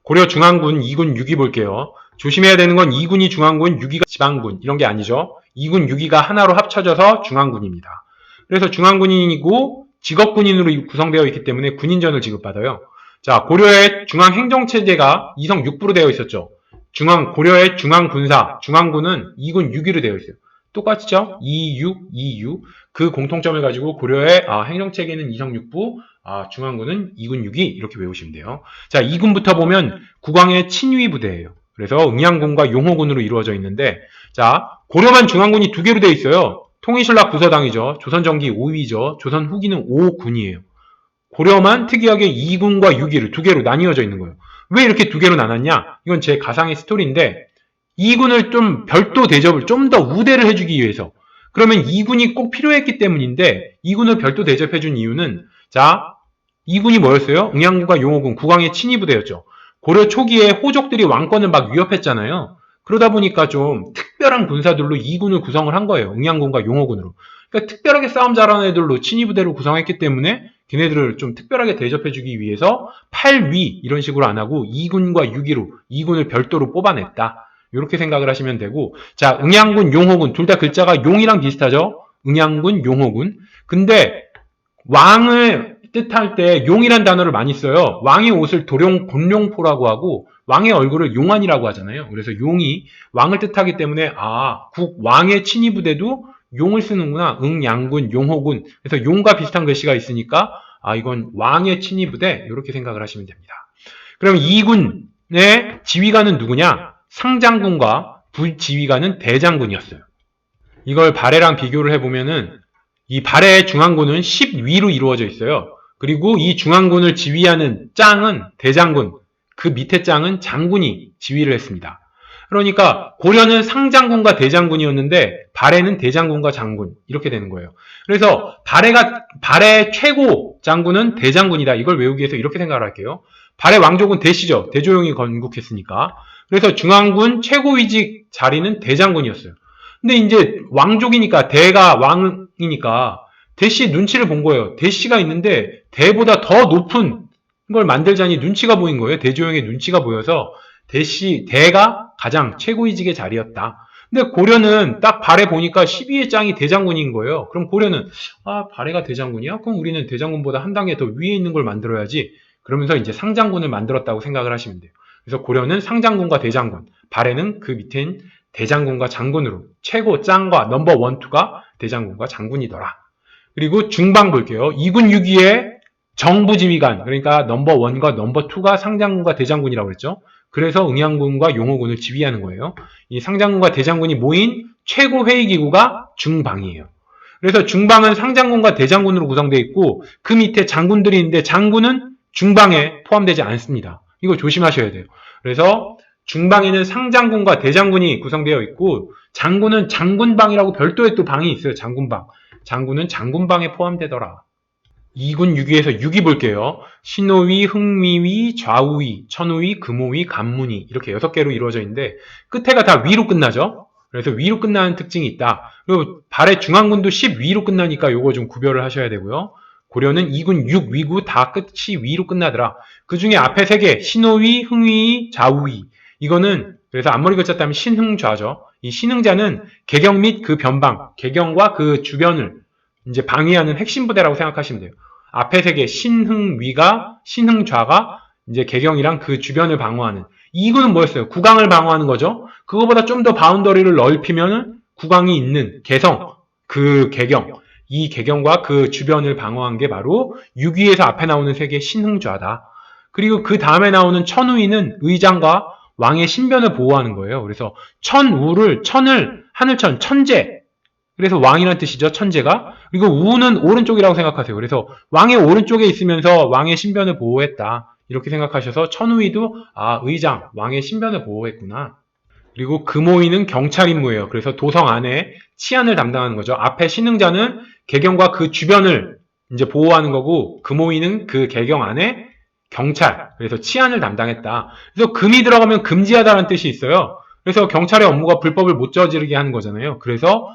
고려 중앙군 2군 6위 볼게요. 조심해야 되는 건 2군이 중앙군, 6위가 지방군 이런 게 아니죠. 2군, 6위가 하나로 합쳐져서 중앙군입니다. 그래서 중앙군인이고 직업군인으로 구성되어 있기 때문에 군인전을 지급받아요. 자, 고려의 중앙행정체제가 2성 6부로 되어 있었죠. 고려의 중앙군사, 중앙군은 2군 6위로 되어 있어요. 똑같죠? 2, 6, 2, 6. 그 공통점을 가지고 고려의 행정체계는 2성 6부, 중앙군은 2군 6위 이렇게 외우시면 돼요. 자, 2군부터 보면 국왕의 친위 부대예요. 그래서 응양군과 용호군으로 이루어져 있는데, 자, 고려만 중앙군이 두 개로 되어 있어요. 통일신라 구서당이죠. 조선정기 5위죠. 조선 후기는 5군이에요. 고려만 특이하게 2군과 6위를 두 개로 나뉘어져 있는 거예요. 왜 이렇게 두 개로 나눴냐? 이건 제 가상의 스토리인데 2군을 좀 별도 대접을 좀 더 우대를 해주기 위해서 그러면 2군이 꼭 필요했기 때문인데 2군을 별도 대접해준 이유는 자 2군이 뭐였어요? 응양군과 용호군 국왕의 친위부대였죠. 고려 초기에 호족들이 왕권을 막 위협했잖아요. 그러다 보니까 좀 특별한 군사들로 2군을 구성을 한 거예요. 응양군과 용호군으로. 그러니까 특별하게 싸움 잘하는 애들로 친위부대를 구성했기 때문에 걔네들을 좀 특별하게 대접해주기 위해서 8위 이런 식으로 안 하고 2군과 6위로 2군을 별도로 뽑아냈다. 이렇게 생각을 하시면 되고 자 응양군, 용호군 둘 다 글자가 용이랑 비슷하죠. 응양군, 용호군. 근데 왕을 뜻할 때 용이란 단어를 많이 써요. 왕의 옷을 곤룡포라고 하고 왕의 얼굴을 용안이라고 하잖아요. 그래서 용이 왕을 뜻하기 때문에 왕의 친위부대도 용을 쓰는구나. 응양군, 용호군. 그래서 용과 비슷한 글씨가 있으니까 이건 왕의 친위부대 이렇게 생각을 하시면 됩니다. 그럼 2군의 지휘관은 누구냐? 상장군과 부지휘관은 대장군이었어요. 이걸 발해랑 비교를 해보면은 이 발해의 중앙군은 10위로 이루어져 있어요. 그리고 이 중앙군을 지휘하는 짱은 대장군, 그 밑에 짱은 장군이 지휘를 했습니다. 그러니까 고려는 상장군과 대장군이었는데 발해는 대장군과 장군 이렇게 되는 거예요. 그래서 발해 최고 장군은 대장군이다. 이걸 외우기 위해서 이렇게 생각을 할게요. 발해 왕족은 대시죠. 대조영이 건국했으니까. 그래서 중앙군 최고위직 자리는 대장군이었어요. 근데 이제 왕족이니까 대가 왕이니까 대씨 눈치를 본 거예요. 대씨가 있는데 대보다 더 높은 걸 만들자니 눈치가 보인 거예요. 대조영의 눈치가 보여서 대가 가장 최고위직의 자리였다. 근데 고려는 딱 발해 보니까 12회 짱이 대장군인 거예요. 그럼 고려는 발해가 대장군이야? 그럼 우리는 대장군보다 한 단계 더 위에 있는 걸 만들어야지. 그러면서 이제 상장군을 만들었다고 생각을 하시면 돼요. 그래서 고려는 상장군과 대장군, 발해는 그 밑엔 대장군과 장군으로 최고 짱과 넘버 1, 2가 대장군과 장군이더라. 그리고 중방 볼게요. 2군 6위의 정부지휘관, 그러니까 넘버 1과 넘버 2가 상장군과 대장군이라고 그랬죠. 그래서 응양군과 용호군을 지휘하는 거예요. 이 상장군과 대장군이 모인 최고 회의기구가 중방이에요. 그래서 중방은 상장군과 대장군으로 구성되어 있고 그 밑에 장군들이 있는데 장군은 중방에 포함되지 않습니다. 이거 조심하셔야 돼요. 그래서 중방에는 상장군과 대장군이 구성되어 있고 장군은 장군방이라고 별도의 또 방이 있어요. 장군방. 장군은 장군방에 포함되더라. 2군 6위에서 6위 볼게요. 신호위, 흥미위, 좌우위, 천우위, 금호위, 간문위 이렇게 6개로 이루어져 있는데 끝에가 다 위로 끝나죠. 그래서 위로 끝나는 특징이 있다. 그리고 발해 중앙군도 10위로 끝나니까 요거 좀 구별을 하셔야 되고요. 고려는 2군 6위구 다 끝이 위로 끝나더라. 그 중에 앞에 3개 신호위, 흥위, 좌우위 이거는 그래서 앞머리 글자 따면 신흥좌죠. 이 신흥자는 개경 및 그 변방, 개경과 그 주변을 이제 방위하는 핵심 부대라고 생각하시면 돼요. 앞에 3개 신흥좌가 이제 개경이랑 그 주변을 방어하는. 이군은 뭐였어요? 국왕을 방어하는 거죠. 그거보다 좀 더 바운더리를 넓히면 국왕이 있는 개성, 그 개경. 이 개경과 그 주변을 방어한 게 바로 6위에서 앞에 나오는 3개 신흥좌다. 그리고 그 다음에 나오는 천우위는 의장과 왕의 신변을 보호하는 거예요. 그래서 천을 하늘천, 천재. 그래서 왕이란 뜻이죠. 천재가. 그리고 우는 오른쪽이라고 생각하세요. 그래서 왕의 오른쪽에 있으면서 왕의 신변을 보호했다. 이렇게 생각하셔서 천우위도 의장, 왕의 신변을 보호했구나. 그리고 금호위는 경찰 임무예요. 그래서 도성 안에 치안을 담당하는 거죠. 앞에 신흥자는 개경과 그 주변을 이제 보호하는 거고 금호위는 그 개경 안에 경찰, 그래서 치안을 담당했다. 그래서 금이 들어가면 금지하다라는 뜻이 있어요. 그래서 경찰의 업무가 불법을 못 저지르게 하는 거잖아요. 그래서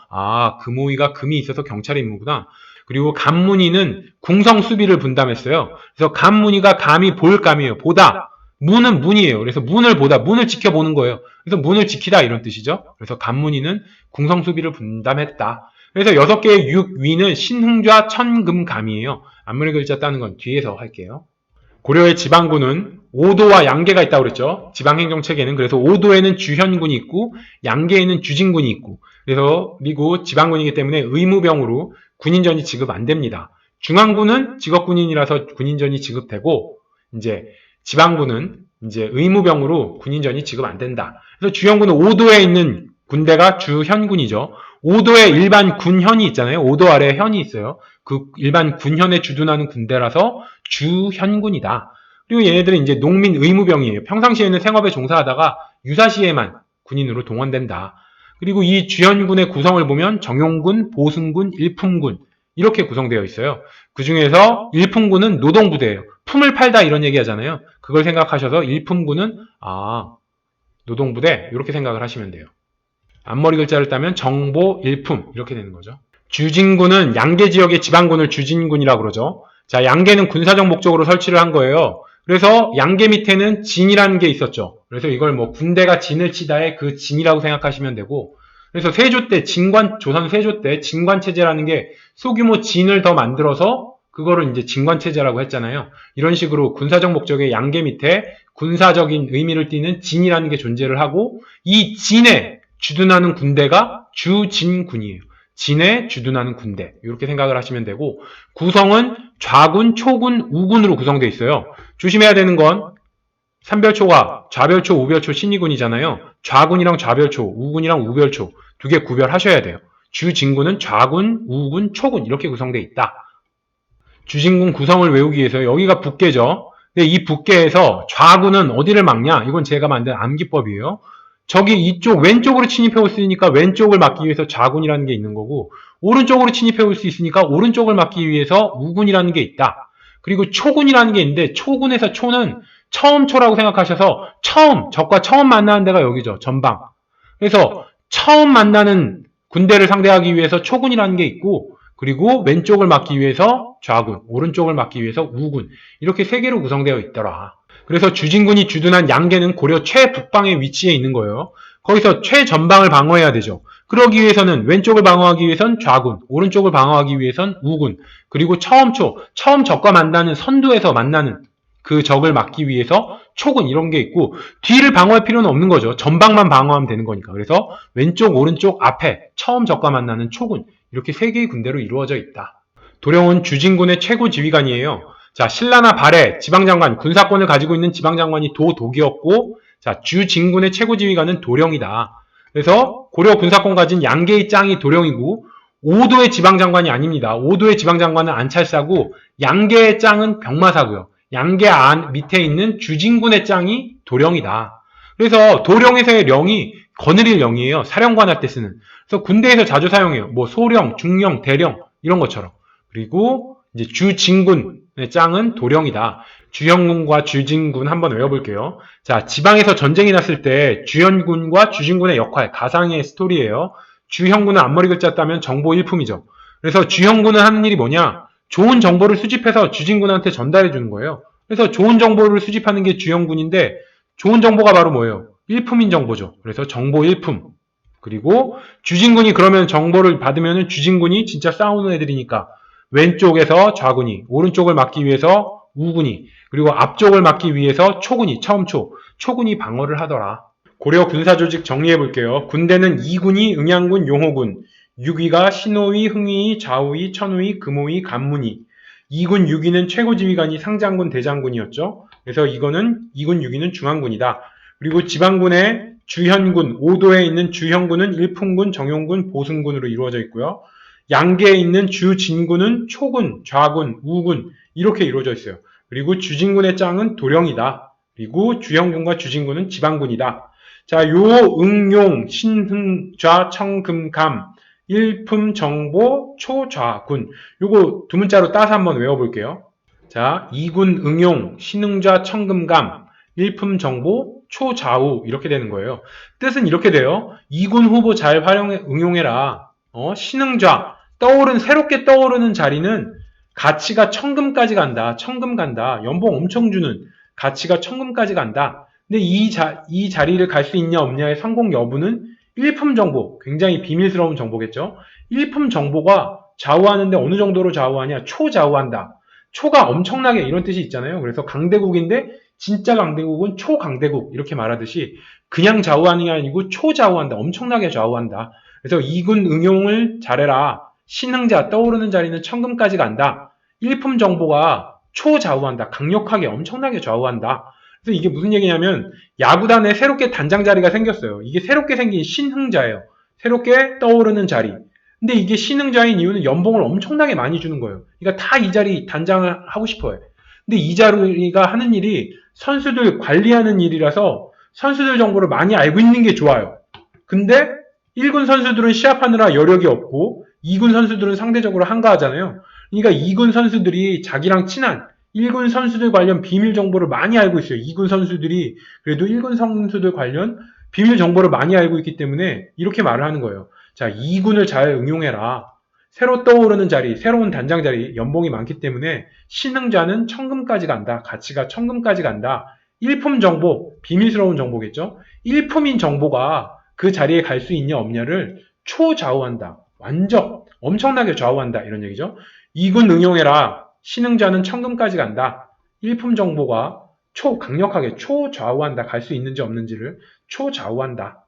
금호위가 금이 있어서 경찰의 임무구나. 그리고 감문위는 궁성 수비를 분담했어요. 그래서 감문위가 감이 볼 감이에요. 보다. 문은 문이에요. 그래서 문을 보다, 문을 지켜보는 거예요. 그래서 문을 지키다 이런 뜻이죠. 그래서 간문이는 궁성수비를 분담했다. 그래서 6개의 육위는 신흥좌 천금감이에요. 앞머리 글자 따는 건 뒤에서 할게요. 고려의 지방군은 오도와 양계가 있다고 그랬죠. 지방행정체계는. 그래서 오도에는 주현군이 있고 양계에는 주진군이 있고, 그리고 지방군이기 때문에 의무병으로 군인전이 지급 안 됩니다. 중앙군은 직업군인이라서 군인전이 지급되고, 이제 지방군은 이제 의무병으로 군인전이 지급 안 된다. 그래서 주현군은 오도에 있는 군대가 주현군이죠. 오도에 일반 군현이 있잖아요. 오도 아래에 현이 있어요. 그 일반 군현에 주둔하는 군대라서 주현군이다. 그리고 얘네들은 이제 농민 의무병이에요. 평상시에는 생업에 종사하다가 유사시에만 군인으로 동원된다. 그리고 이 주현군의 구성을 보면 정용군, 보승군, 일품군 이렇게 구성되어 있어요. 그 중에서 일품군은 노동부대예요. 품을 팔다 이런 얘기 하잖아요. 그걸 생각하셔서 일품군은 노동부대 이렇게 생각을 하시면 돼요. 앞머리 글자를 따면 정보, 일품 이렇게 되는 거죠. 주진군은 양계 지역의 지방군을 주진군이라고 그러죠. 자, 양계는 군사적 목적으로 설치를 한 거예요. 그래서 양계 밑에는 진이라는 게 있었죠. 그래서 이걸 뭐 군대가 진을 치다의 그 진이라고 생각하시면 되고, 그래서 세조 때 조선 세조 때 진관체제라는 게 소규모 진을 더 만들어서 그거를 이제 진관체제라고 했잖아요. 이런 식으로 군사적 목적의 양계 밑에 군사적인 의미를 띠는 진이라는 게 존재를 하고, 이 진에 주둔하는 군대가 주진군이에요. 진에 주둔하는 군대 이렇게 생각을 하시면 되고, 구성은 좌군, 초군, 우군으로 구성되어 있어요. 조심해야 되는 건 삼별초가 좌별초, 우별초, 신이군이잖아요. 좌군이랑 좌별초, 우군이랑 우별초 두 개 구별하셔야 돼요. 주진군은 좌군, 우군, 초군 이렇게 구성되어 있다. 주진군 구성을 외우기 위해서 여기가 북계죠. 근데 이 북계에서 좌군은 어디를 막냐? 이건 제가 만든 암기법이에요. 저기 이쪽 왼쪽으로 침입해 올 수 있으니까 왼쪽을 막기 위해서 좌군이라는 게 있는 거고, 오른쪽으로 침입해 올 수 있으니까 오른쪽을 막기 위해서 우군이라는 게 있다. 그리고 초군이라는 게 있는데, 초군에서 초는 처음 초라고 생각하셔서 적과 처음 만나는 데가 여기죠. 전방. 그래서 처음 만나는 군대를 상대하기 위해서 초군이라는 게 있고, 그리고 왼쪽을 막기 위해서 좌군, 오른쪽을 막기 위해서 우군 이렇게 세 개로 구성되어 있더라. 그래서 주진군이 주둔한 양계는 고려 최북방에 위치해 있는 거예요. 거기서 최전방을 방어해야 되죠. 그러기 위해서는 왼쪽을 방어하기 위해선 좌군, 오른쪽을 방어하기 위해선 우군, 그리고 처음 적과 만나는 선두에서 만나는 그 적을 막기 위해서 초군 이런 게 있고, 뒤를 방어할 필요는 없는 거죠. 전방만 방어하면 되는 거니까. 그래서 왼쪽, 오른쪽, 앞에 처음 적과 만나는 초군 이렇게 세 개의 군대로 이루어져 있다. 도령은 주진군의 최고 지휘관이에요. 자, 신라나 발해 지방장관, 군사권을 가지고 있는 지방장관이 도독이었고, 자, 주진군의 최고지휘관은 도령이다. 그래서 고려 군사권 가진 양계의 짱이 도령이고, 오도의 지방장관이 아닙니다. 오도의 지방장관은 안찰사고, 양계의 짱은 병마사고요. 양계 밑에 있는 주진군의 짱이 도령이다. 그래서 도령에서의 령이 거느릴 령이에요. 사령관 할 때 쓰는. 그래서 군대에서 자주 사용해요. 뭐 소령, 중령, 대령 이런 것처럼. 그리고 이제 주진군의 짱은 도령이다. 주현군과 주진군 한번 외워볼게요. 자, 지방에서 전쟁이 났을 때 주현군과 주진군의 역할, 가상의 스토리예요. 주현군은 앞머리 글자 따면 정보 일품이죠. 그래서 주현군은 하는 일이 뭐냐? 좋은 정보를 수집해서 주진군한테 전달해 주는 거예요. 그래서 좋은 정보를 수집하는 게 주현군인데, 좋은 정보가 바로 뭐예요? 일품인 정보죠. 그래서 정보 일품. 그리고 주진군이 그러면 정보를 받으면 주진군이 진짜 싸우는 애들이니까 왼쪽에서 좌군이, 오른쪽을 막기 위해서 우군이, 그리고 앞쪽을 막기 위해서 초군이, 초군이 방어를 하더라. 고려 군사조직 정리해볼게요. 군대는 2군이 응양군, 용호군, 6위가 신호위, 흥위, 좌우위, 천우위, 금호위, 간문위, 2군, 6위는 최고지휘관이 상장군, 대장군이었죠. 그래서 이거는 2군, 6위는 중앙군이다. 그리고 지방군의 주현군, 오도에 있는 주현군은 일품군, 정용군, 보승군으로 이루어져 있고요. 양계에 있는 주진군은 초군, 좌군, 우군 이렇게 이루어져 있어요. 그리고 주진군의 짱은 도령이다. 그리고 주현군과 주진군은 지방군이다. 자, 요, 응용, 신흥, 좌, 청, 금, 감, 일품, 정보, 초, 좌, 군. 요거 두 문자로 따서 한번 외워볼게요. 자, 이군, 응용, 신흥좌, 청금감, 일품, 정보, 초, 좌우 이렇게 되는 거예요. 뜻은 이렇게 돼요. 이군 후보 잘 응용해라. 신흥좌, 새롭게 떠오르는 자리는 가치가 천금까지 간다. 천금 간다. 연봉 엄청 주는 가치가 천금까지 간다. 근데 이 자리를 갈 수 있냐 없냐의 성공 여부는 일품 정보, 굉장히 비밀스러운 정보겠죠. 일품 정보가 좌우하는데 어느 정도로 좌우하냐? 초좌우한다. 초가 엄청나게 이런 뜻이 있잖아요. 그래서 강대국인데 진짜 강대국은 초강대국 이렇게 말하듯이 그냥 좌우하는 게 아니고 초좌우한다. 엄청나게 좌우한다. 그래서 이군 응용을 잘해라. 신흥자 떠오르는 자리는 천금까지 간다. 일품 정보가 초좌우한다. 강력하게 엄청나게 좌우한다. 그래서 이게 무슨 얘기냐면 야구단에 새롭게 단장 자리가 생겼어요. 이게 새롭게 생긴 신흥자예요. 새롭게 떠오르는 자리. 근데 이게 신흥자인 이유는 연봉을 엄청나게 많이 주는 거예요. 그러니까 다 이 자리 단장을 하고 싶어요. 근데 이 자리가 하는 일이 선수들 관리하는 일이라서 선수들 정보를 많이 알고 있는 게 좋아요. 근데 1군 선수들은 시합하느라 여력이 없고 2군 선수들은 상대적으로 한가하잖아요. 그러니까 2군 선수들이 자기랑 친한 1군 선수들 관련 비밀 정보를 많이 알고 있어요. 2군 선수들이 그래도 1군 선수들 관련 비밀 정보를 많이 알고 있기 때문에 이렇게 말을 하는 거예요. 자, 2군을 잘 응용해라. 새로 떠오르는 자리, 새로운 단장 자리, 연봉이 많기 때문에 신흥자는 천금까지 간다. 가치가 천금까지 간다. 일품 정보, 비밀스러운 정보겠죠. 일품인 정보가 그 자리에 갈 수 있냐 없냐를 초좌우한다. 완전 엄청나게 좌우한다. 이런 얘기죠. 2군 응용해라. 신흥자는 천금까지 간다. 일품 정보가 강력하게 초좌우한다. 갈 수 있는지 없는지를 초좌우한다.